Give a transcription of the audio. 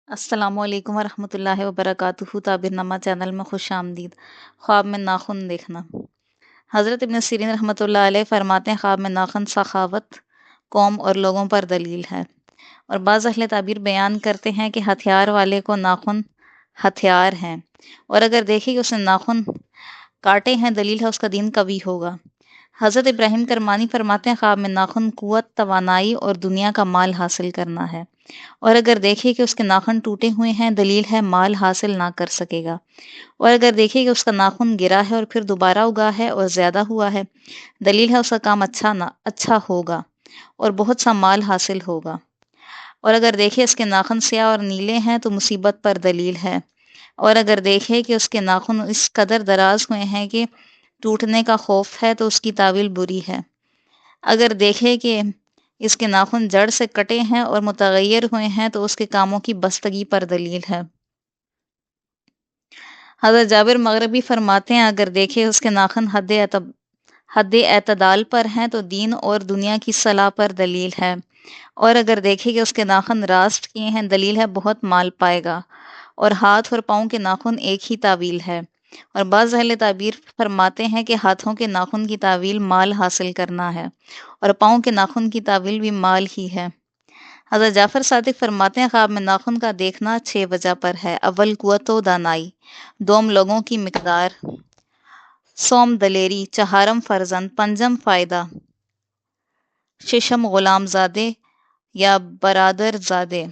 السلام علیکم ورحمۃ اللہ وبرکاتہ۔ تعبیر نامہ چینل میں خوش آمدید۔ خواب میں ناخن دیکھنا۔ حضرت ابن سیرین رحمۃ اللہ علیہ فرماتے ہیں خواب میں ناخن سخاوت، قوم اور لوگوں پر دلیل ہے، اور بعض اہل تعبیر بیان کرتے ہیں کہ ہتھیار والے کو ناخن ہتھیار ہیں، اور اگر دیکھے کہ اس نے ناخن کاٹے ہیں دلیل ہے اس کا دین قوی ہوگا۔ حضرت ابراہیم کرمانی فرماتے ہیں خواب میں ناخن قوت، توانائی اور دنیا کا مال حاصل کرنا ہے، اور اگر دیکھے کہ اس کے ناخن ٹوٹے ہوئے ہیں دلیل ہے مال حاصل نہ کر سکے گا، اور اگر دیکھے کہ اس کا ناخن گرا ہے اور پھر دوبارہ اگا ہے اور زیادہ ہوا ہے دلیل ہے اس کا کام اچھا ہوگا اور بہت سا مال حاصل ہوگا، اور اگر دیکھے اس کے ناخن سیاہ اور نیلے ہیں تو مصیبت پر دلیل ہے، اور اگر دیکھے کہ اس کے ناخن اس قدر دراز ہوئے ہیں کہ ٹوٹنے کا خوف ہے تو اس کی تعویل بری ہے، اگر دیکھے کہ اس کے ناخن جڑ سے کٹے ہیں اور متغیر ہوئے ہیں تو اس کے کاموں کی بستگی پر دلیل ہے۔ حضرت جابر مغربی فرماتے ہیں اگر دیکھے اس کے ناخن حد اعتدال پر ہیں تو دین اور دنیا کی صلاح پر دلیل ہے، اور اگر دیکھے کہ اس کے ناخن راست کیے ہیں دلیل ہے بہت مال پائے گا، اور ہاتھ اور پاؤں کے ناخن ایک ہی تعویل ہے، اور بعض اہل تعبیر فرماتے ہیں کہ ہاتھوں کے ناخن کی تعویل مال حاصل کرنا ہے، اور پاؤں کے ناخن کی تعویل بھی مال ہی ہے۔ حضرت جعفر صادق فرماتے ہیں خواب میں ناخن کا دیکھنا 6 وجہ پر ہے۔ اول قوت و دانائی، دوم لوگوں کی مقدار، سوم دلیری، چہارم فرزند، پنجم فائدہ، ششم غلام زادے یا برادر زادے،